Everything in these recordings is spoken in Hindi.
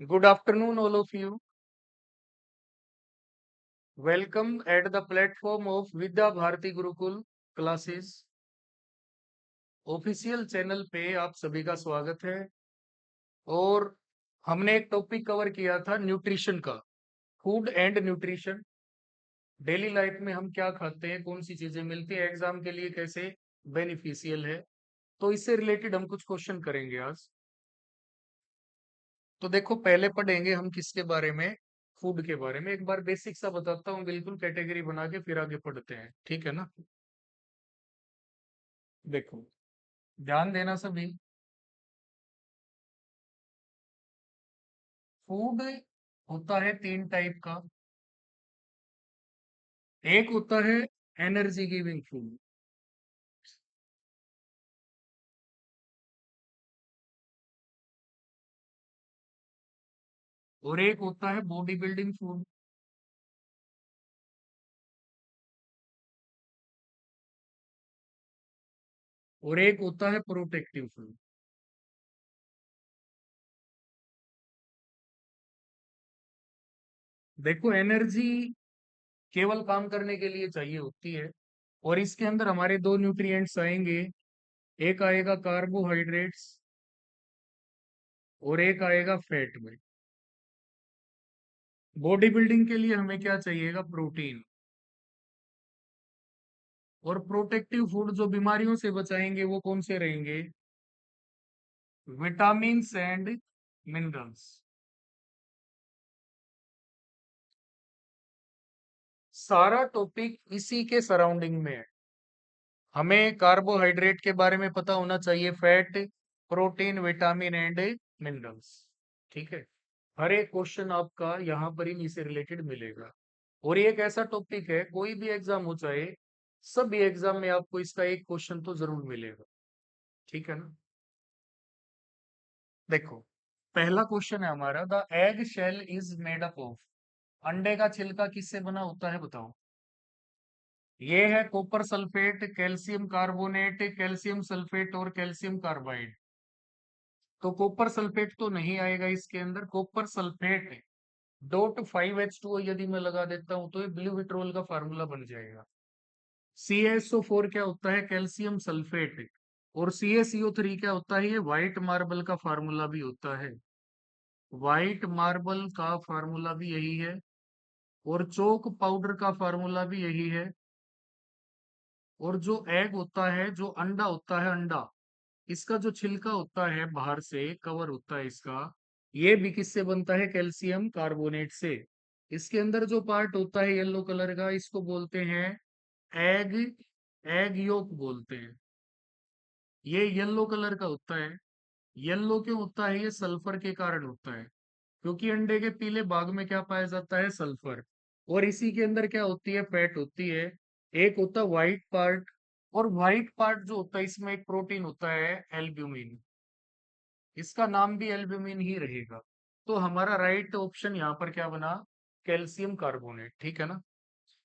Good afternoon, all of you. Welcome at the platform of Vidya Bharati Gurukul classes. Official channel पे आप सभी का स्वागत है। और हमने एक टॉपिक कवर किया था न्यूट्रिशन का, food and nutrition. Daily life में हम क्या खाते हैं, कौन सी चीजें मिलती है, एग्जाम के लिए कैसे बेनिफिशियल है। तो इससे रिलेटेड हम कुछ क्वेश्चन करेंगे आज। तो देखो, पहले पढ़ेंगे हम किसके बारे में, फूड के बारे में। एक बार बेसिक सा बताता हूँ, बिल्कुल कैटेगरी बना के फिर आगे पढ़ते हैं, ठीक है ना। देखो, ध्यान देना सभी। फूड होता है तीन टाइप का। एक होता है एनर्जी गिविंग फूड, और एक होता है बॉडी बिल्डिंग फूड, और एक होता है प्रोटेक्टिव फूड। देखो, एनर्जी केवल काम करने के लिए चाहिए होती है, और इसके अंदर हमारे दो न्यूट्रिएंट्स आएंगे। एक आएगा कार्बोहाइड्रेट्स और एक आएगा फैट में। बॉडी बिल्डिंग के लिए हमें क्या चाहिएगा, प्रोटीन। और प्रोटेक्टिव फूड जो बीमारियों से बचाएंगे वो कौन से रहेंगे, विटामिन एंड मिनरल्स। सारा टॉपिक इसी के सराउंडिंग में है। हमें कार्बोहाइड्रेट के बारे में पता होना चाहिए, fat, protein, vitamin and minerals. ठीक है। हर एक क्वेश्चन आपका यहाँ पर इन्हीं से रिलेटेड मिलेगा। और ये एक ऐसा टॉपिक है, कोई भी एग्जाम हो जाए, सभी एग्जाम में आपको इसका एक क्वेश्चन तो जरूर मिलेगा। ठीक है ना। देखो, पहला क्वेश्चन है हमारा, the egg shell is made up of. अंडे का छिलका किससे बना होता है, बताओ। ये है copper sulphate, calcium carbonate, calcium sulphate और कैल्शियम कार्बाइड। तो कॉपर सल्फेट तो नहीं आएगा इसके अंदर। कॉपर सल्फेट .5H2O यदि मैं लगा देता हूं तो ये ब्लू विट्रोल का फार्मूला बन जाएगा। CaSO4 क्या होता है, कैल्शियम सल्फेट। और CaCO3 क्या होता है, ये व्हाइट मार्बल का फार्मूला भी होता है। व्हाइट मार्बल का फार्मूला भी यही है, और चोक पाउडर का फार्मूला भी यही है। और जो एग होता है, जो अंडा होता है, अंडा, इसका जो छिलका होता है, बाहर से कवर होता है इसका, ये भी किससे बनता है, कैल्शियम कार्बोनेट से। इसके अंदर जो पार्ट होता है येलो कलर का, इसको बोलते हैं एग, एग योक बोलते हैं। ये येलो कलर का होता है। येलो क्यों होता है, ये सल्फर के कारण होता है, क्योंकि अंडे के पीले भाग में क्या पाया जाता है, सल्फर। और इसी के अंदर क्या होती है, फैट होती है। एक होता है व्हाइट पार्ट, और व्हाइट पार्ट जो होता है इसमें एक प्रोटीन होता है, एल्ब्यूमिन। इसका नाम भी एल्ब्यूमिन ही रहेगा। तो हमारा राइट ऑप्शन यहाँ पर क्या बना, कैल्शियम कार्बोनेट। ठीक है ना।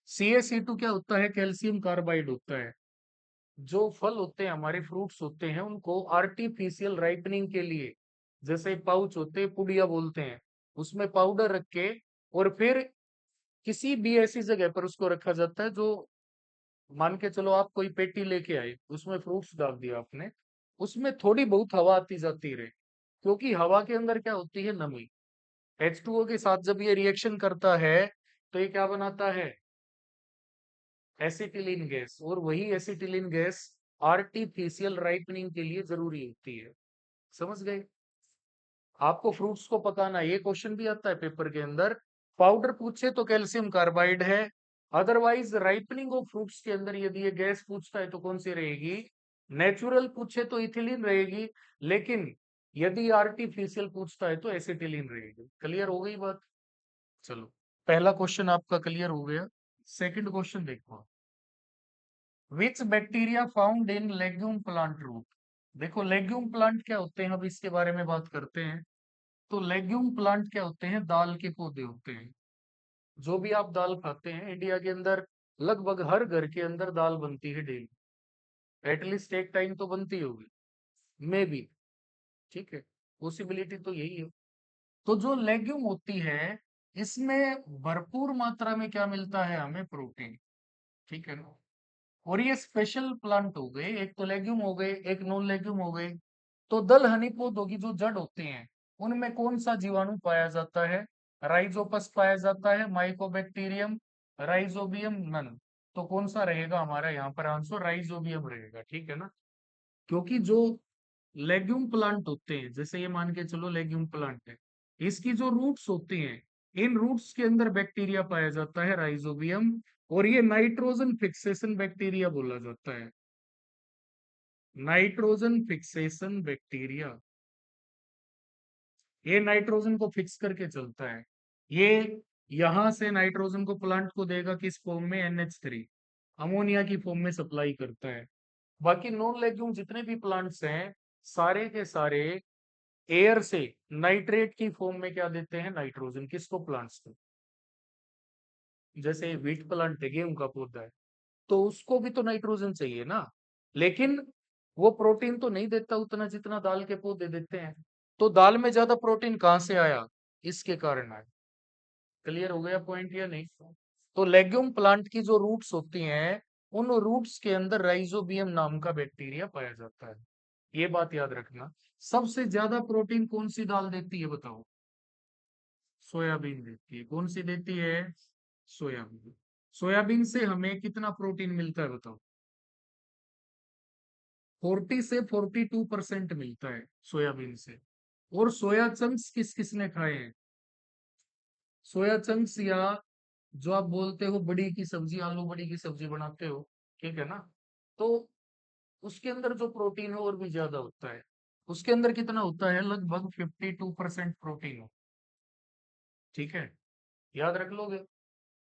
CaC2 क्या होता है, कैल्शियम कार्बाइड होता है। जो फल होते हैं हमारे, फ्रूट्स होते हैं, उनको आर्टिफिशियल राइपनिंग के लिए, जैसे पाउच होते हैं, पुड़िया बोलते हैं, उसमें पाउडर रख के, और फिर किसी भी ऐसी जगह पर उसको रखा जाता है, जो मान के चलो आप कोई पेटी लेके आए, उसमें फ्रूट्स डाल दिया आपने, उसमें थोड़ी बहुत हवा आती जाती रहे, क्योंकि हवा के अंदर क्या होती है, नमी। H2O के साथ जब ये रिएक्शन करता है, तो ये क्या बनाता है, एसिटिलीन गैस। और वही एसिटिलीन गैस आर्टिफिशियल राइपनिंग के लिए जरूरी होती है। समझ गए। आपको फ्रूट्स को पकाना, ये क्वेश्चन भी आता है पेपर के अंदर। पाउडर पूछे तो कैल्शियम कार्बाइड है। अदरवाइज राइपनिंग ऑफ फ्रूट्स के अंदर यदि ये गैस पूछता है तो कौन सी रहेगी, नेचुरल पूछे तो इथिलीन रहेगी, लेकिन यदि आर्टिफिशियल पूछता है तो एसिटिलीन रहेगी। क्लियर हो गई बात। चलो, पहला क्वेश्चन आपका क्लियर हो गया। सेकंड क्वेश्चन देखो, which bacteria found in legume plant root. देखो, लेग्यूम प्लांट क्या होते हैं, अब इसके बारे में बात करते हैं। तो लेग्यूम प्लांट क्या होते हैं, दाल के पौधे होते हैं। जो भी आप दाल खाते हैं, इंडिया के अंदर लगभग हर घर के अंदर दाल बनती है डेली। एटलीस्ट एक टाइम तो बनती होगी, मे बी। ठीक है, पॉसिबिलिटी तो यही है। तो जो लेग्यूम होती है इसमें भरपूर मात्रा में क्या मिलता है हमें, प्रोटीन। ठीक है ना। और ये स्पेशल प्लांट हो गए, एक तो लेग्यूम हो गए, एक नॉन लेग्यूम हो गए। तो दलहनी पौधों की जो जड़ होती हैं उनमें कौन सा जीवाणु पाया जाता है? राइजोपस पाया जाता है, माइकोबैक्टीरियम, राइजोबियम, नन। तो कौन सा रहेगा हमारा यहाँ पर आंसर? राइजोबियम रहेगा। ठीक है ना। क्योंकि जो लेग्यूम प्लांट होते हैं, जैसे ये मान के चलो लेग्यूम प्लांट है, इसकी जो रूट्स होती हैं, इन रूट्स के अंदर बैक्टीरिया पाया जाता है, राइजोबियम। और ये नाइट्रोजन फिक्सेशन बैक्टीरिया बोला जाता है, नाइट्रोजन फिक्सेशन बैक्टीरिया। ये नाइट्रोजन को फिक्स करके चलता है। ये यहां से नाइट्रोजन को प्लांट को देगा किस फॉर्म में? NH3, अमोनिया की फॉर्म में सप्लाई करता है। बाकी नॉन लेग्यूम जितने भी प्लांट्स हैं, सारे के सारे एयर से नाइट्रेट की फॉर्म में क्या देते हैं? नाइट्रोजन। किसको? प्लांट्स को। जैसे व्हीट प्लांट है, गेहूं का पौधा है, तो उसको भी तो नाइट्रोजन चाहिए ना। लेकिन वो प्रोटीन तो नहीं देता उतना जितना दाल के पौधे देते हैं। तो दाल में ज्यादा प्रोटीन कहाँ से आया? इसके कारण आया। क्लियर हो गया पॉइंट या नहीं? तो लेग्यूम प्लांट की जो रूट्स होती हैं, उन रूट्स के अंदर राइजोबियम नाम का बैक्टीरिया पाया जाता है। ये बात याद रखना। सबसे ज्यादा प्रोटीन कौन सी दाल देती है बताओ? सोयाबीन देती है। कौन सी देती है? सोयाबीन। सोयाबीन से हमें कितना प्रोटीन मिलता है बताओ? 40 से 42% मिलता है सोयाबीन से। और सोया चंक्स किस किसने खाए हैं? सोया चंक्स, या जो आप बोलते हो बड़ी की सब्जी, आलू बड़ी की सब्जी बनाते हो, ठीक है ना। तो उसके अंदर जो प्रोटीन है और भी ज्यादा होता है। उसके अंदर कितना होता है? लगभग 52% प्रोटीन हो। ठीक है, याद रख लोगे।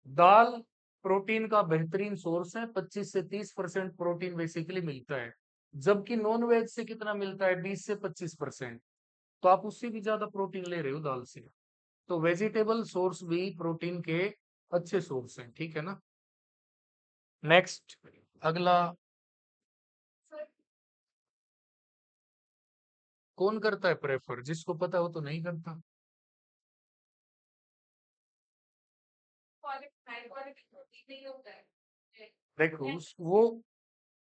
दाल प्रोटीन का बेहतरीन सोर्स है, 25 से 30% प्रोटीन बेसिकली मिलता है। जबकि नॉन वेज से कितना मिलता है? 20 से 25%। तो आप उससे भी ज्यादा प्रोटीन ले रहे हो दाल से। तो वेजिटेबल सोर्स भी प्रोटीन के अच्छे सोर्स हैं। ठीक है ना। नेक्स्ट, अगला। कौन करता है प्रेफर? जिसको पता हो तो नहीं करता। देखो वो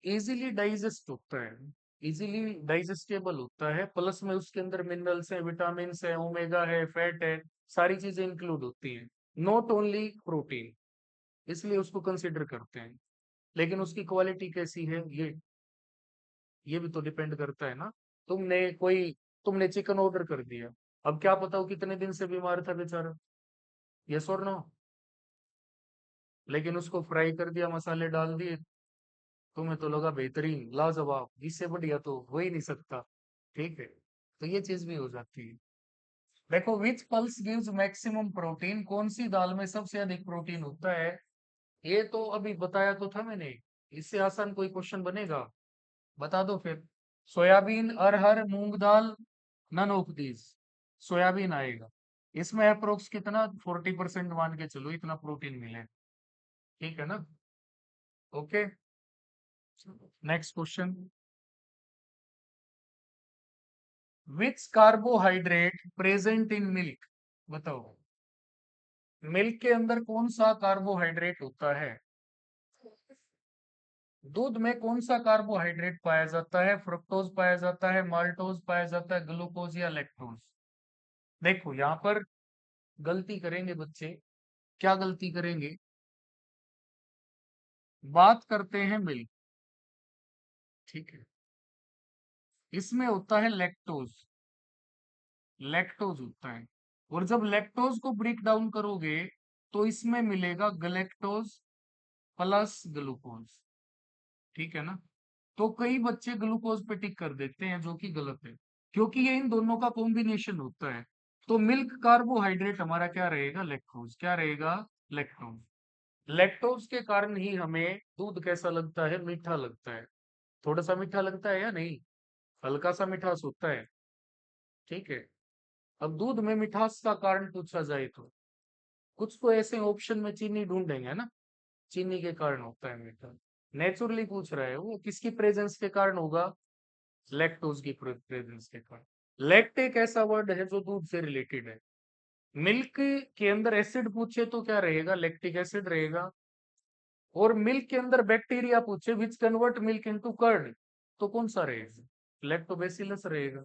इजीली डाइजेस्ट होता है, इजीली डाइजेस्टेबल होता है, प्लस में उसके अंदर मिनरल्स हैं, विटामिन है, ओमेगा है, फैट है, सारी चीजें इंक्लूड होती हैं। नॉट ओनली प्रोटीन, इसलिए उसको कंसिडर करते हैं। लेकिन उसकी क्वालिटी कैसी है, ये भी तो डिपेंड करता है ना। तुमने चिकन ऑर्डर कर दिया, अब क्या पता वो कितने दिन से बीमार था बेचारा। यस और नो? लेकिन उसको फ्राई कर दिया, मसाले डाल दिए, तुम्हें तो लगा बेहतरीन, लाजवाब, इससे बढ़िया तो हो ही नहीं सकता। ठीक है, तो ये चीज भी हो जाती है। देखो, विच पल्स गिव्स मैक्सिमम प्रोटीन? कौन सी दाल में सबसे अधिक प्रोटीन होता है? ये तो अभी बताया तो था मैंने। इससे आसान कोई क्वेश्चन बनेगा? बता दो फिर। सोयाबीन, अरहर, मूंग दाल, नन ऑफ दीज। सोयाबीन आएगा। इसमें अप्रोक्स कितना? 40% मान के चलो, इतना प्रोटीन मिले। ठीक है ना। Okay, next question. Which carbohydrate present in milk? बताओ, मिल्क के अंदर कौन सा कार्बोहाइड्रेट होता है? दूध में कौन सा कार्बोहाइड्रेट पाया जाता है? फ्रुक्टोज पाया जाता है, माल्टोज पाया जाता है, ग्लूकोज या लैक्टोज? देखो यहाँ पर गलती करेंगे बच्चे। क्या गलती करेंगे? बात करते हैं मिल्क, ठीक है। इसमें होता है लैक्टोज, लैक्टोज होता है। और जब लैक्टोज को ब्रेक डाउन करोगे तो इसमें मिलेगा गलेक्टोज प्लस ग्लूकोज। ठीक है ना। तो कई बच्चे ग्लूकोज पे टिक कर देते हैं, जो कि गलत है, क्योंकि ये इन दोनों का कॉम्बिनेशन होता है। तो मिल्क कार्बोहाइड्रेट हमारा क्या रहेगा? लैक्टोज। क्या रहेगा? लैक्टोज। लैक्टोज के कारण ही हमें दूध कैसा लगता है? मीठा लगता है। थोड़ा सा मीठा लगता है या नहीं? हल्का सा मिठास होता है। ठीक है। अब दूध में मिठास का कारण पूछा जाए तो कुछ तो ऐसे ऑप्शन में चीनी ढूंढेंगे ना। चीनी के कारण होता है मीठा। नेचुरली पूछ रहा है वो, किसकी प्रेजेंस के कारण होगा? लैक्टोज की प्रेजेंस के कारण। लैक्ट एक ऐसा वर्ड है जो दूध से रिलेटेड है। मिल्क के अंदर एसिड पूछे तो क्या रहेगा, लैक्टिक एसिड रहेगा। और मिल्क के अंदर बैक्टीरिया पूछे which convert milk into curd, तो कौन सा रहेगा, लैक्टोबैसिलस रहेगा।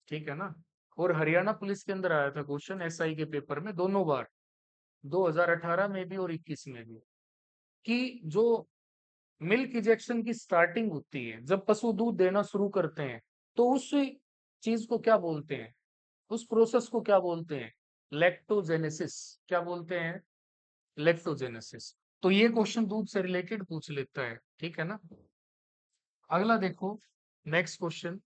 ठीक है ना। और हरियाणा पुलिस के अंदर आया था क्वेश्चन एसआई के पेपर में दोनों बार, 2018 में भी और 21 में भी, कि जो मिल्क इजेक्शन की स्टार्टिंग होती है जब पशु दूध देना शुरू करते हैं, तो उस चीज को क्या बोलते हैं, उस प्रोसेस को क्या बोलते हैं, लैक्टोजेनेसिस। क्या बोलते हैं, लैक्टोजेनेसिस। तो ये क्वेश्चन दूध से रिलेटेड पूछ लेता है, ठीक है ना। अगला देखो, next question,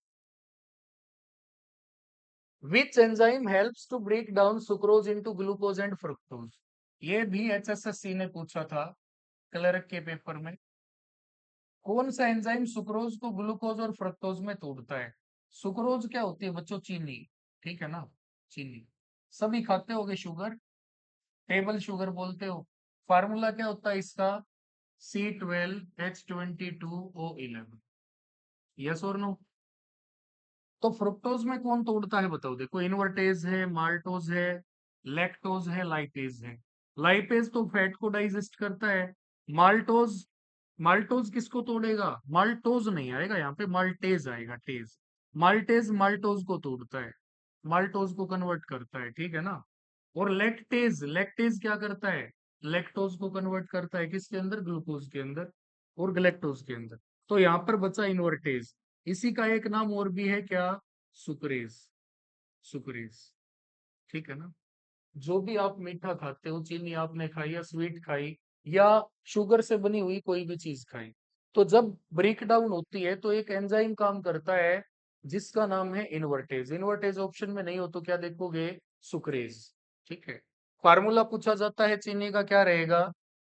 which enzyme helps to break down sucrose into glucose and fructose. ये भी एचएसएससी ने पूछा था क्लर्क के पेपर में। कौन सा एंजाइम सुक्रोज को ग्लूकोज और फ्रक्टोज में तोड़ता है। सुक्रोज क्या होती है बच्चों, चीनी, ठीक है ना, चीनी। सभी खाते होगे शुगर, टेबल शुगर बोलते हो। फार्मूला क्या होता है इसका, C12H22O11। यस और नो। तो फ्रुक्टोज में कौन तोड़ता है बताओ, देखो इनवर्टेज है, माल्टोज है, लैक्टोज है, लाइपेज है। लाइपेज तो फैट को डाइजेस्ट करता है। माल्टोज, माल्टोज किसको तोड़ेगा, माल्टोज नहीं आएगा यहाँ पे, माल्टेज आएगा, टेज। माल्टेज माल्टोज को तोड़ता है, माल्टोज को कन्वर्ट करता है, ठीक है ना। और लैक्टेज, लैक्टेज क्या करता है, लैक्टोज को कन्वर्ट करता है किसके अंदर, ग्लूकोज के अंदर और गलेक्टोज के अंदर। तो यहाँ पर बचा इनवर्टेज। इसी का एक नाम और भी है क्या, सुक्रेज, सुक्रेज, ठीक है ना। जो भी आप मीठा खाते हो, चीनी आपने खाई या स्वीट खाई या शुगर से बनी हुई कोई भी चीज खाई, तो जब ब्रेक डाउन होती है तो एक एंजाइम काम करता है जिसका नाम है इनवर्टेज। इनवर्टेज ऑप्शन में नहीं हो तो क्या देखोगे, सुक्रेज, ठीक है। फार्मूला पूछा जाता है चीनी का, क्या रहेगा,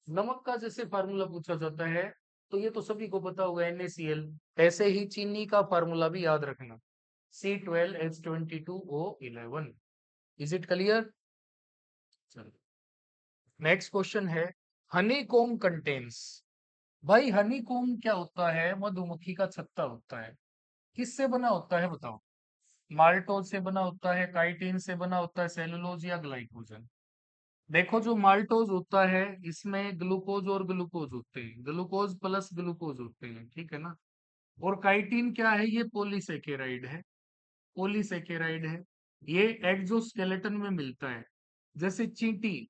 नमक का जैसे फार्मूला पूछा जाता है, तो ये तो सभी को पता होगा NaCl, ऐसे ही चीनी का फार्मूला भी याद रखना, C12H22O11। Is it clear. चलो, नेक्स्ट क्वेश्चन है, हनी कोम कंटेन्स। भाई हनी कोम क्या होता है, मधुमक्खी का छत्ता होता है। किससे बना होता है बताओ, माल्टोज से बना होता है, काइटिन से बना होता है, सेलुलोज या ग्लाइकोजन। देखो जो माल्टोज होता है इसमें ग्लूकोज और ग्लूकोज होते हैं, ग्लूकोज प्लस ग्लूकोज होते हैं, ठीक है ना। और काइटिन क्या है, ये पॉलीसेकेराइड है, पॉलीसेकेराइड है। ये एक्सोस्केलेटन में मिलता है। जैसे चींटी,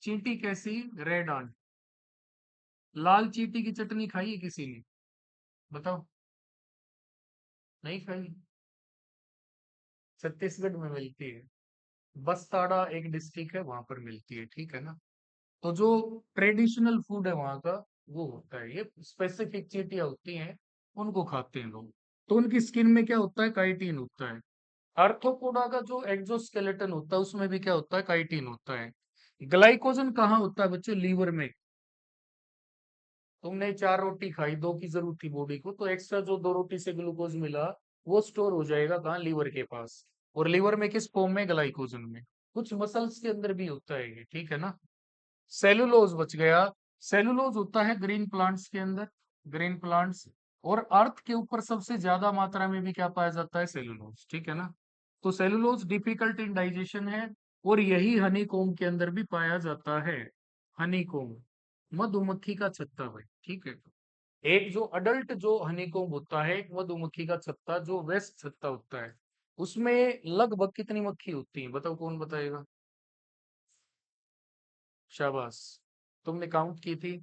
चींटी कैसी, रेड आंट। लाल चींटी की चटनी खाई है किसी ने, बताओ, नहीं खाई। छत्तीसगढ़ में मिलती है, बसताड़ा एक डिस्ट्रिक्ट है वहां पर मिलती है, ठीक है ना। तो जो ट्रेडिशनल फूड है वहां का वो होता है, ये स्पेसिफिक चींटियां होती हैं, उनको खाते हैं लोग। तो उनकी स्किन में क्या होता है, काइटिन होता है। आर्थ्रोपोडा का जो एक्सोस्केलेटन होता है उसमें भी क्या होता है, काइटिन होता है। ग्लाइकोजन कहाँ होता है बच्चों, लीवर में। तुमने 4 रोटी खाई, 2 की जरूरत थी बॉडी को, तो एक्स्ट्रा जो 2 रोटी से ग्लूकोज मिला वो स्टोर हो जाएगा कहाँ, लीवर के पास। और लीवर में किस फॉर्म में, ग्लाइकोजन में। कुछ मसल्स के अंदर भी होता है ये, ठीक है ना। सेलुलोज बच गया। सेलुलोज होता है ग्रीन प्लांट्स के अंदर, ग्रीन प्लांट्स। और अर्थ के ऊपर सबसे ज्यादा मात्रा में भी क्या पाया जाता है, सेलुलोज, ठीक है ना। तो सेलुलोज डिफिकल्ट इन डाइजेशन है, और यही हनी कोम के अंदर भी पाया जाता है। हनी कोम, मधुमक्खी का छत्ता भाई, ठीक है। एक जो अडल्ट जो हनीकॉम्ब होता है, एक मधुमक्खी का छत्ता जो वेस्ट छत्ता होता है, उसमें लगभग कितनी मक्खी होती है बताओ, कौन बताएगा। शाबाश, तुमने काउंट की थी,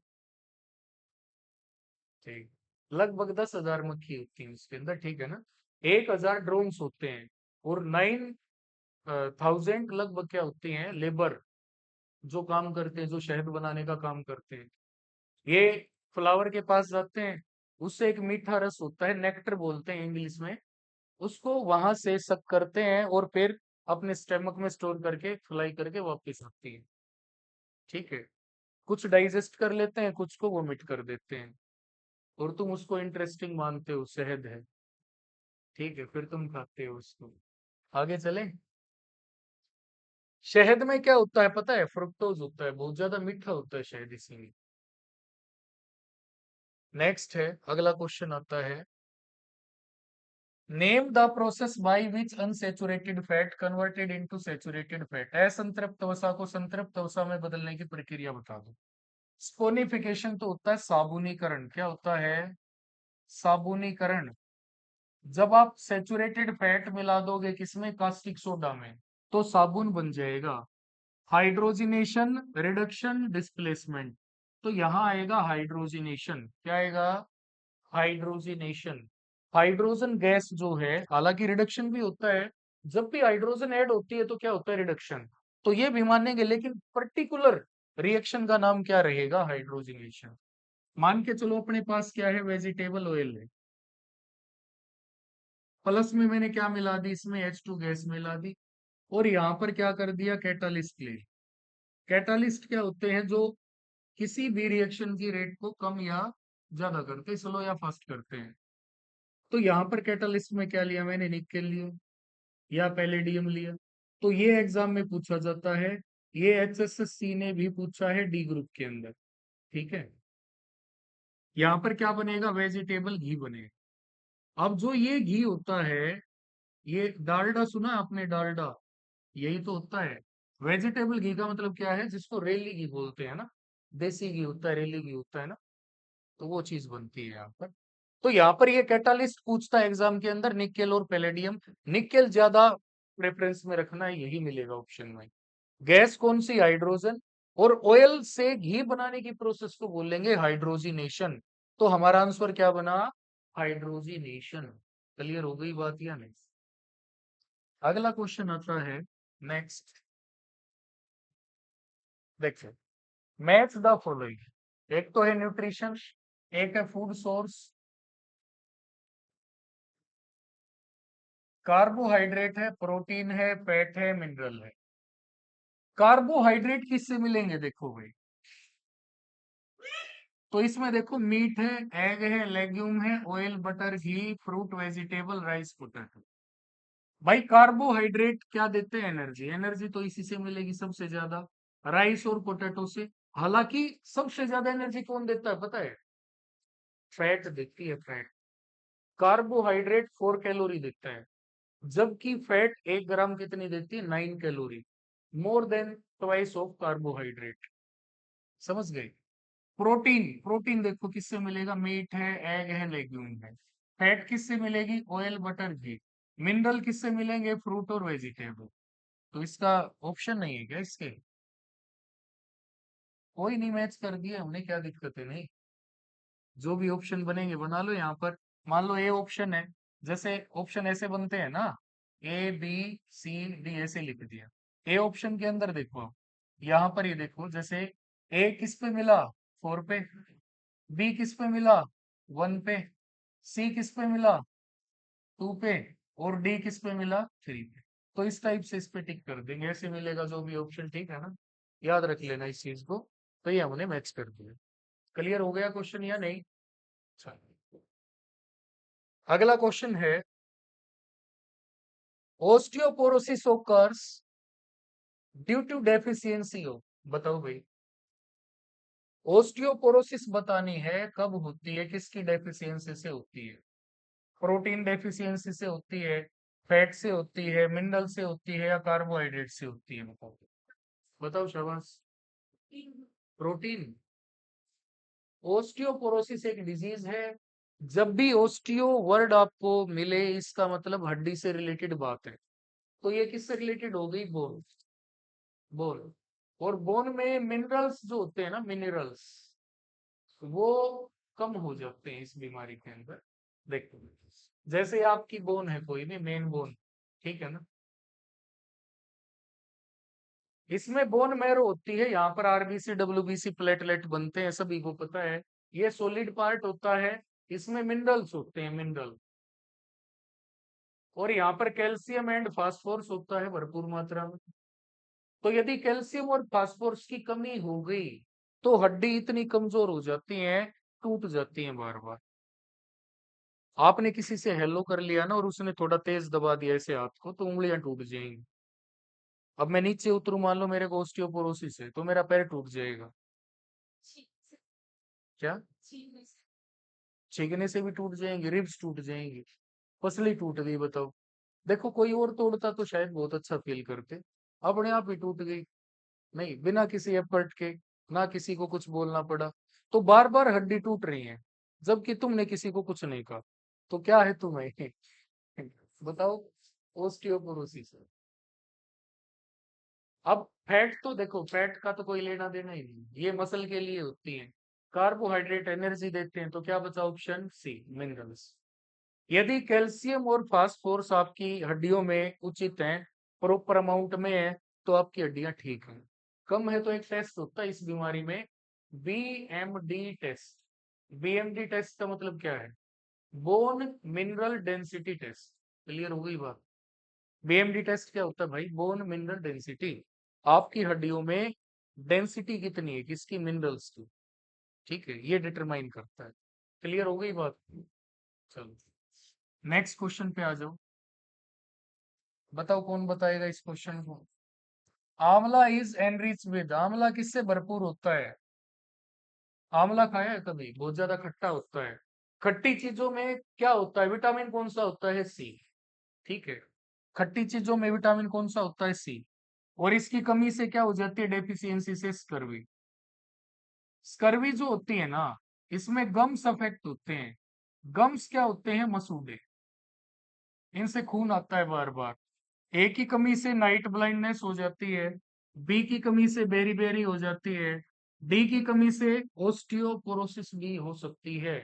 ठीक। लगभग 10,000 मक्खी होती है उसके अंदर, ठीक है ना। 1,000 ड्रोन्स होते हैं, और 9,000 लगभग क्या होती हैं, लेबर, जो काम करते हैं, जो शहद बनाने का काम करते हैं। ये फ्लावर के पास जाते हैं, उससे एक मीठा रस होता है, नेक्टर बोलते हैं इंग्लिश में, उसको वहां से सक करते हैं और फिर अपने स्टमक में स्टोर करके फ्लाई करके वापस आती है, ठीक है। कुछ डाइजेस्ट कर लेते हैं, कुछ को वोमिट कर देते हैं, और तुम उसको इंटरेस्टिंग मानते हो, शहद है, ठीक है, फिर तुम खाते हो उसको। आगे चले। शहद में क्या होता है पता है, फ्रुक्टोज होता है, बहुत ज्यादा मीठा होता है शहद, इसीलिए। नेक्स्ट है, अगला क्वेश्चन आता है, name the process by which unsaturated fat converted into saturated fat. असंतृप्त वसा को संतृप्त वसा में बदलने की प्रक्रिया बता दो। स्पोनिफिकेशन तो होता है साबुनीकरण। क्या होता है? साबुनीकरण। जब आप सैचुरेटेड फैट मिला दोगे किसमें? कास्टिक सोडा में, तो साबुन बन जाएगा। Hydrogenation, reduction, displacement. तो यहां आएगा हाइड्रोजिनेशन। क्या आएगा? हाइड्रोजिनेशन। हाइड्रोजन गैस जो है, हालांकि रिडक्शन भी होता है, जब भी हाइड्रोजन ऐड होती है तो क्या होता है? रिडक्शन। तो ये भी मानेंगे, लेकिन पर्टिकुलर रिएक्शन का नाम क्या रहेगा? हाइड्रोजिनेशन। मान के चलो अपने पास क्या है? वेजिटेबल ऑयल है। प्लस में मैंने क्या मिला दी? इसमें H2 गैस मिला दी। और यहाँ पर क्या कर दिया? कैटालिस्ट ले। कैटालिस्ट क्या होते हैं? जो किसी भी रिएक्शन की रेट को कम या ज्यादा करते, स्लो या फास्ट करते हैं। तो यहाँ पर कैटालिस्ट में क्या लिया मैंने? निकेल लिया या पैलेडियम लिया। तो ये एग्जाम में पूछा जाता है। ये HSSC ने भी पूछा है डी ग्रुप के अंदर। ठीक है। यहाँ पर क्या बनेगा? वेजिटेबल घी बनेगा। अब जो ये घी होता है, ये डालडा सुना आपने? डालडा, यही तो होता है। वेजिटेबल घी का मतलब क्या है? जिसको रेली घी बोलते हैं ना। देसी घी होता है, रेली घी होता है ना। तो वो चीज बनती है यहाँ पर। तो यहाँ पर ये कैटालिस्ट पूछता है एग्जाम के अंदर, निकेल और पैलेडियम। निकेल ज्यादा प्रेफरेंस में रखना है, यही मिलेगा ऑप्शन में। गैस कौन सी? हाइड्रोजन। और ऑयल से घी बनाने की प्रोसेस को बोलेंगे हाइड्रोजिनेशन। तो हमारा आंसर क्या बना? हाइड्रोजिनेशन। क्लियर हो गई बात या नहीं? अगला क्वेश्चन आता है, नेक्स्ट। देखिए, मैच द फॉलोइंग। एक तो है न्यूट्रिशन, एक है फूड सोर्स, कार्बोहाइड्रेट है, प्रोटीन है, फैट है, मिनरल है। कार्बोहाइड्रेट किससे मिलेंगे? देखो भाई, तो इसमें देखो, मीट है, एग है, लेग्यूम है, ऑयल, बटर, घी, फ्रूट, वेजिटेबल, राइस, पोटैटो। भाई कार्बोहाइड्रेट क्या देते हैं? एनर्जी। एनर्जी तो इसी से मिलेगी सबसे ज्यादा, राइस और पोटैटो से। हालांकि सबसे ज्यादा एनर्जी कौन देता है पता है? फैट देती है, फैट। कार्बोहाइड्रेट 4 कैलोरी देता है, जबकि फैट 1 ग्राम कितनी देती है? 9 calorie. More than twice of carbohydrate. समझ गए? प्रोटीन, प्रोटीन देखो किससे मिलेगा? मीट है, एग है, लेग्यूम है। फैट किससे मिलेगी? ऑयल, बटर, घी। मिनरल किससे मिलेंगे? फ्रूट और वेजिटेबल। तो इसका ऑप्शन नहीं है क्या इसके? कोई नहीं, मैच कर दिया हमने, क्या दिक्कत है? नहीं, जो भी ऑप्शन बनेंगे बना लो यहाँ पर। मान लो ए ऑप्शन है, जैसे ऑप्शन ऐसे बनते हैं ना, ABCD ऐसे लिख दिया। ए ऑप्शन के अंदर देखो, यहाँ पर ये देखो, जैसे ए किस पे मिला? 4 पे। बी किस पे मिला? 1 पे। सी किस पे मिला? 2 पे। और डी किस पे मिला? 3 पे। तो इस टाइप से इस पे टिक कर देंगे, ऐसे मिलेगा जो भी ऑप्शन। ठीक है ना? याद रख लेना इस चीज को। तो ये हमने मैच कर दिया। क्लियर हो गया क्वेश्चन या नहीं? चलो, अगला क्वेश्चन है, osteoporosis occurs due to deficiency of. बताओ भाई, ओस्टियोपोरोसिस बतानी है कब होती है, किसकी डेफिशिएंसी से होती है? प्रोटीन डेफिशिएंसी से होती है, फैट से होती है, मिनरल से होती है, या कार्बोहाइड्रेट से होती है? बताओ, बताओ शाबाश। प्रोटीन। ओस्टियोपोरोसिस एक डिजीज है। जब भी ओस्टियो वर्ड आपको मिले, इसका मतलब हड्डी से रिलेटेड बात है। तो ये किससे रिलेटेड हो गई? बोन। बोन। और बोन में मिनरल्स जो होते हैं ना, मिनरल्स, वो कम हो जाते हैं इस बीमारी के अंदर। देखो, जैसे आपकी बोन है, कोई भी मेन बोन, ठीक है ना, इसमें बोन मैरो होती है, यहाँ पर RBC, WBC, प्लेटलेट बनते हैं, सभी को पता है। ये सॉलिड पार्ट होता है, इसमें मिनरल्स होते हैं, मिनरल। और यहाँ पर कैल्शियम एंड फास्फोरस होता है भरपूर मात्रा में। तो यदि कैल्शियम और फास्फोरस की कमी हो गई, तो हड्डी इतनी कमजोर हो जाती है, टूट जाती है बार बार। आपने किसी से हेलो कर लिया ना, और उसने थोड़ा तेज दबा दिया ऐसे हाथ को, तो उंगलियां टूट जाएंगी। अब मैं नीचे उतरू, मान लो मेरे को ऑस्टियोपोरोसिस है, तो मेरा पैर टूट जाएगा। क्या? छींकने से भी टूट जाएंगे, रिब्स टूट जाएंगी। पसली टूट गई, बताओ। देखो कोई और तोड़ता तो शायद बहुत अच्छा फील करते, अपने आप ही टूट गई। नहीं, बिना किसी एफर्ट के, ना किसी को कुछ बोलना पड़ा, तो बार बार हड्डी टूट रही है, जबकि तुमने किसी को कुछ नहीं कहा। तो क्या है तुम्हें? बताओ। ओस्टियोपोरोसिस। अब फैट तो देखो, फैट का तो कोई लेना देना ही नहीं, ये मसल के लिए होती है। कार्बोहाइड्रेट एनर्जी देते हैं, तो क्या बचा? Option C, minerals. यदि कैल्शियम और फास्फोरस आपकी हड्डियों में उचित है, प्रॉपर अमाउंट में है, तो आपकी हड्डियां ठीक हैं। कम है तो एक टेस्ट होता है इस बीमारी में, बीएमडी टेस्ट। बीएमडी टेस्ट का मतलब क्या है? Bone mineral density test. Clear हो गई बात? बीएमडी टेस्ट क्या होता है भाई? Bone mineral density. आपकी हड्डियों में डेंसिटी कितनी है, किसकी? मिनरल्स की। ठीक है, ये डिटरमाइन करता है। क्लियर हो गई बात? चलो, नेक्स्ट क्वेश्चन पे आ जाओ। बताओ कौन बताएगा इस क्वेश्चन को? आंवला इज एनरिच विद, आंवला किससे भरपूर होता है? आंवला खाया है कभी? बहुत ज्यादा खट्टा होता है। खट्टी चीजों में क्या होता है? विटामिन कौन सा होता है? सी। ठीक है, खट्टी चीजों में विटामिन कौन सा होता है? सी। और इसकी कमी से क्या हो जाती है? डेफिशिएंसी से स्कर्वी। स्कर्वी जो होती है ना, इसमें गम्स अफेक्ट होते हैं। गम्स क्या होते हैं? मसूड़े। इनसे खून आता है बार बार। ए की कमी से नाइट ब्लाइंडनेस हो जाती है। बी की कमी से बेरी बेरी हो जाती है। डी की कमी से ओस्टियोपोरोसिस भी हो सकती है।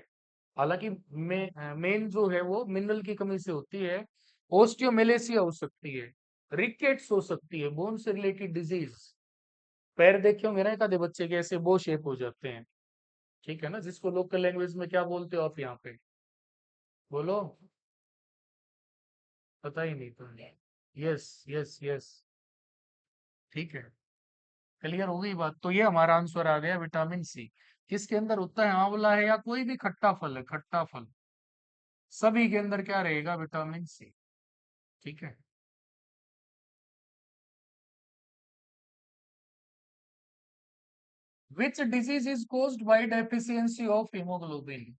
हालांकि मेन जो है वो मिनरल की कमी से होती है। ओस्टियोमेलेसिया हो सकती है। रिकेट्स हो सकती है, बोन से रिलेटेड डिजीज। पैर देखे होंगे ना एक आधे बच्चे के, ऐसे बो शेप हो जाते हैं। ठीक है ना, जिसको लोकल लैंग्वेज में क्या बोलते हो आप यहाँ पे? बोलो। पता ही नहीं तुम्हें? Yes yes yes. ठीक है, क्लियर हो गई बात? तो ये हमारा आंसर आ गया, विटामिन सी। किसके अंदर होता है? आंवला है या कोई भी खट्टा फल है, खट्टा फल, सभी के अंदर क्या रहेगा? Vitamin C. ठीक है। Which disease is caused by deficiency of haemoglobin?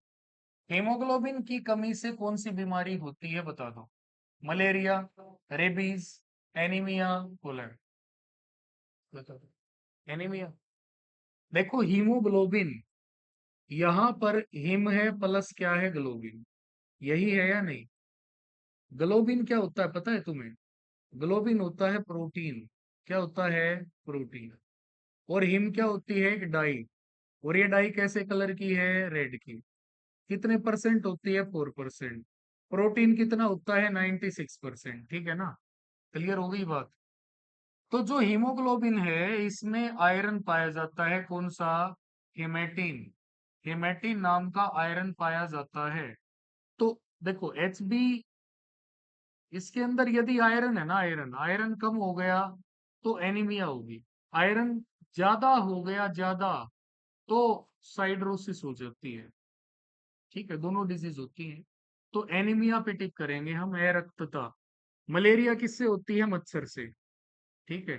Haemoglobin की कमी से कौन सी बीमारी होती है, बता दो। Malaria, rabies, anaemia, cholera. बता दो। एनीमिया। देखो हीमोग्लोबिन, यहां पर हिम है प्लस क्या है? ग्लोबिन। यही है या नहीं? ग्लोबिन क्या होता है पता है तुम्हें? ग्लोबिन होता है प्रोटीन। क्या होता है? प्रोटीन। और हिम क्या होती है? एक डाई। और ये डाई कैसे कलर की है? रेड की। कितने परसेंट होती है? 4%। प्रोटीन कितना होता है? 96%। ठीक है ना? क्लियर हो गई बात? तो जो हीमोग्लोबिन है, इसमें आयरन पाया जाता है, कौन सा? हेमेटिन। हेमेटिन नाम का आयरन पाया जाता है। तो देखो एच बी, इसके अंदर यदि आयरन है ना, आयरन आयरन कम हो गया तो एनीमिया होगी। आयरन ज्यादा हो गया, ज्यादा, तो साइड्रोसिस हो जाती है। ठीक है, दोनों डिजीज होती है। तो एनीमिया पे टिक करेंगे हम, अरक्तता। मलेरिया किससे होती है? मच्छर से। ठीक है,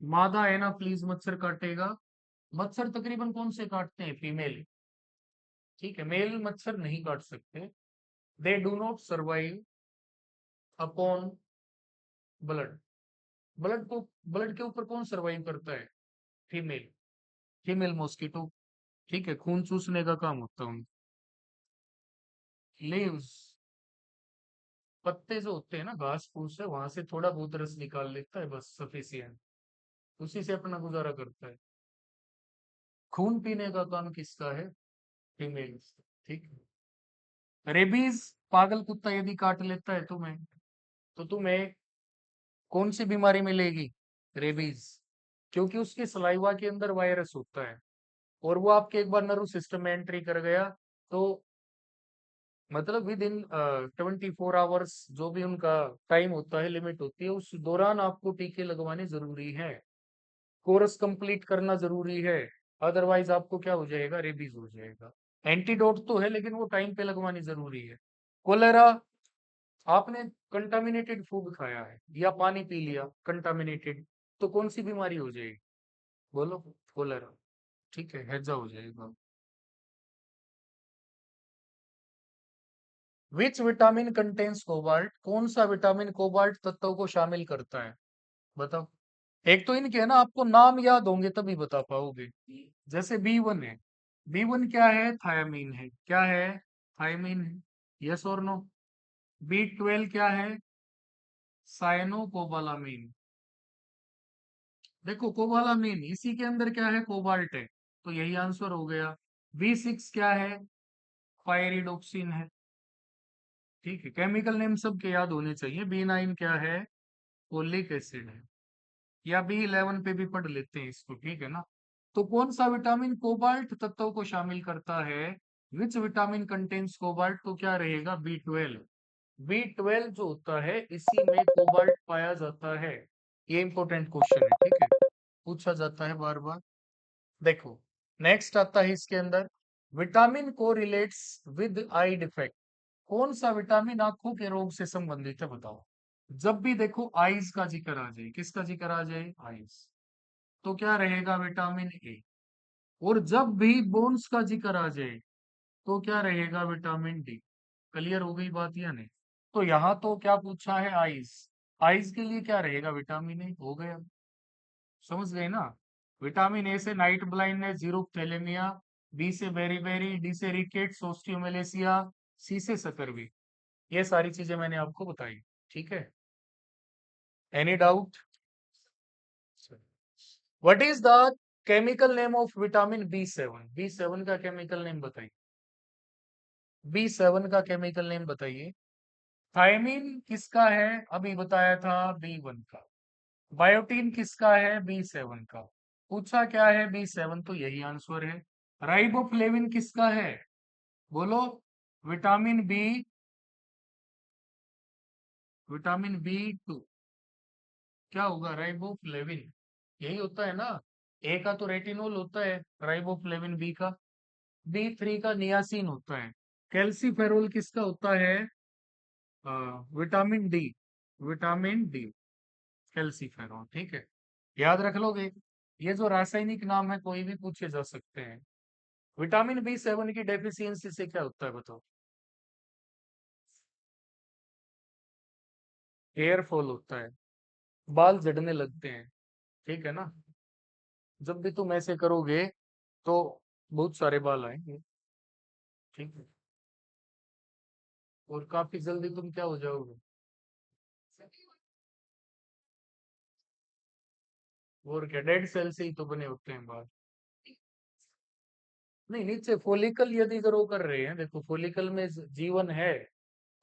मादा एनाफ्लीज मच्छर काटेगा। मच्छर तकरीबन कौन से काटते हैं? फीमेल। ठीक है, मेल मच्छर नहीं काट सकते। They do not survive upon blood. Blood को, ब्लड के ऊपर कौन सर्वाइव करता है? फीमेल। Female mosquito. ठीक है, खून चूसने का काम होता है उनका। लीव्स, पत्ते जो होते हैं ना, घास फूस है, वहां से थोड़ा बहुत रस निकाल लेता है, बस सफिशियंट। उसी से अपना गुजारा करता है। खून पीने का काम किसका है? फीमेल। ठीक है। रेबीज, पागल कुत्ता यदि काट लेता है तुम्हें, तो तुम्हें कौन सी बीमारी मिलेगी? रेबीज। क्योंकि उसके सलाइवा के अंदर वायरस होता है, और वो आपके एक बार नर्व सिस्टम में एंट्री कर गया, तो मतलब विद इन 24 आवर्स, जो भी उनका टाइम होता है, लिमिट होती है, उस दौरान आपको टीके लगवाने जरूरी है। कोर्स कंप्लीट करना जरूरी है। अदरवाइज आपको क्या हो जाएगा? रेबीज हो जाएगा। एंटीडोट तो है, लेकिन वो टाइम पे लगवानी जरूरी है। कोलेरा, आपने कंटामिनेटेड फूड खाया है या पानी पी लिया कंटामिनेटेड, तो कौन सी बीमारी हो जाएगी? बोलो। कोलेरा। ठीक है, हैजा हो जाएगा। विच विटामिन कंटेन्स कोबाल्ट, कौन सा विटामिन कोबाल्ट तत्व को शामिल करता है? बताओ। एक तो इनके है ना, आपको नाम याद होंगे तभी बता पाओगे। जैसे B1 है, B1 क्या है? थायमीन है। क्या है? थायमीन है। यस और नो? B12 क्या है? साइनोकोबालामीन। देखो कोबालामीन, इसी के अंदर क्या है? कोबाल्ट है, तो यही आंसर हो गया। B6 क्या है? पायरिडोक्सिन है। ठीक है, केमिकल नेम सबके याद होने चाहिए। B9 क्या है? फोलिक एसिड है। या B11 पे भी पढ़ लेते हैं इसको, ठीक है ना? तो कौन सा विटामिन कोबाल्ट तत्व को शामिल करता है? Which vitamin contains cobalt? तो क्या रहेगा? B12। B12 जो होता है इसी में कोबाल्ट पाया जाता है। ये इंपॉर्टेंट क्वेश्चन है, ठीक है, पूछा जाता है बार बार। देखो, नेक्स्ट आता है इसके अंदर, विटामिन को रिलेट्स विद आई डिफेक्ट। कौन सा विटामिन आंखों के रोग से संबंधित है? बताओ। जब भी देखो आईज का जिक्र आ जाए, किसका जिक्र आ जाए? आईज, तो क्या रहेगा? Vitamin A. और जब भी बोन्स का जिक्र आ जाए, तो क्या रहेगा? Vitamin D. क्लियर हो गई बात या नहीं? तो यहाँ तो क्या पूछा है? आईज। आईज के लिए क्या रहेगा? Vitamin A. हो गया, समझ गए ना? विटामिन ए से नाइट ब्लाइंडनेस, जीरोथैलेमिया, बी से बेरीबेरी, डी से रिकेट्स, ओस्टियोमेलेसिया, सी से सकरवी। ये सारी चीजें मैंने आपको बताई, ठीक है? Any doubt? What is the chemical name of vitamin B7? B7 का केमिकल नेम बताइए। B7 का केमिकल नेम बताइए। थायमीन किसका है? अभी बताया था, B1 का। बायोटीन किसका है? B7 का। पूछा क्या है? B7, तो यही आंसर है। राइबोफ्लेविन किसका है? बोलो। विटामिन बी, विटामिन B2 क्या होगा? राइबोफ्लेविन। यही होता है ना? ए का तो रेटिनोल होता है, राइबोफ्लेविन बी का। B3 का नियासिन होता है। कैल्सीफेरोल किसका होता है? Vitamin D, vitamin D, calciferol, ठीक है, याद रख लोगे। ये जो रासायनिक नाम है कोई भी पूछे जा सकते हैं। विटामिन B7 की डेफिशिएंसी से क्या होता है? बताओ। हेयर फॉल होता है, बाल झड़ने लगते हैं, ठीक है ना? जब भी तुम ऐसे करोगे तो बहुत सारे बाल आएंगे, ठीक है, और काफी जल्दी तुम क्या हो जाओगे? और क्या, डेड सेल से ही तो बने होते हैं बाल। नहीं, नीचे फोलिकल यदि ग्रो कर रहे हैं, देखो फोलिकल में जीवन है,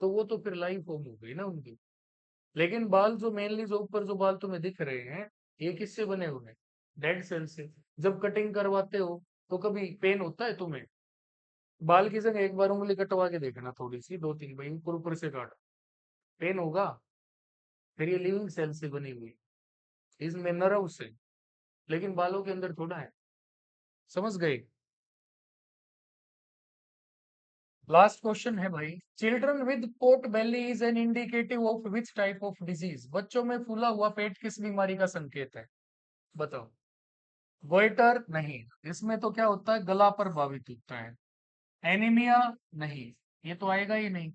तो वो तो फिर लाइफ फॉर्म हो गई ना उनकी। लेकिन बाल जो मेनली, जो ऊपर जो बाल तुम्हें दिख रहे हैं, ये किससे बने हुए हैं? डेड सेल से। जब कटिंग करवाते हो तो कभी पेन होता है तुम्हें? बाल की जगह एक बार उंगली कटवा के देखना, थोड़ी सी, दो तीन भाई, ऊपर ऊपर से काट, पेन होगा। फिर ये लिविंग सेल से बनी हुई, इसमें नर्व से, लेकिन बालों के अंदर थोड़ा है। समझ गए? लास्ट क्वेश्चन है भाई। Children with port belly is an indicative of which type of disease? बच्चों में फूला हुआ पेट किस बीमारी का संकेत है? बताओ। गोइटर नहीं, इसमें तो क्या होता है? गला प्रभावित होता है। एनीमिया नहीं, ये तो आएगा ही नहीं।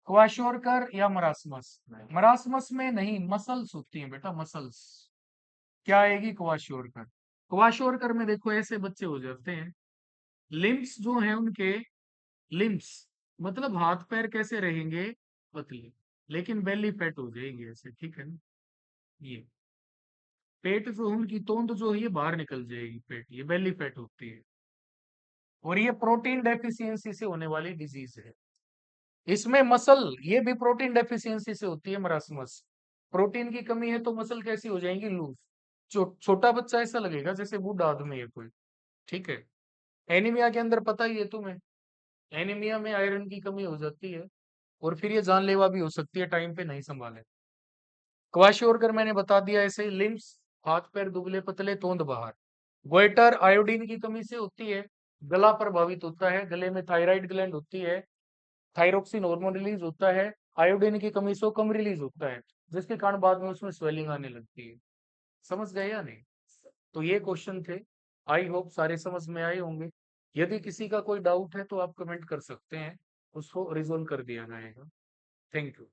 क्वाशोरकर या मरासमस? मरासमस में नहीं, मसल्स होती हैं बेटा, मसल्स। क्या आएगी? क्वाशोरकर। क्वाशोरकर में देखो ऐसे बच्चे हो जाते हैं, लिम्स जो है उनके, लिम्स मतलब हाथ पैर कैसे रहेंगे? पतले, लेकिन बेली फैट हो जाएगी ऐसे, ठीक है ना? ये पेट जो है उनकी, तोंद जो है ये बाहर निकल जाएगी, पेट, ये बेली फैट होती है। और ये प्रोटीन डेफिशिएंसी से होने वाली डिजीज है। इसमें मसल, ये भी प्रोटीन डेफिशिएंसी से होती है मरासमस। प्रोटीन की कमी है तो मसल कैसी हो जाएंगी? लूज। छोटा बच्चा ऐसा लगेगा जैसे बूढ़ा आदमी है कोई, ठीक है। एनीमिया के अंदर पता ही है तुम्हें, एनीमिया में आयरन की कमी हो जाती है, और फिर ये जानलेवा भी हो सकती है टाइम पे नहीं संभाले। क्वाशियोरकर मैंने बता दिया, ऐसे ही लिम्स, हाथ पैर दुबले पतले, तोंद बाहर। गोइटर आयोडीन की कमी से होती है, गला प्रभावित होता है, गले में थायराइड ग्लैंड होती है, थायरोक्सिन हार्मोन रिलीज होता है, आयोडीन की कमी से वो कम रिलीज होता है, जिसके कारण बाद में उसमें स्वेलिंग आने लगती है। समझ गए या नहीं? तो ये क्वेश्चन थे, आई होप सारे समझ में आए होंगे। यदि किसी का कोई डाउट है तो आप कमेंट कर सकते हैं, उसको रिजोल्व कर दिया जाएगा। Thank you.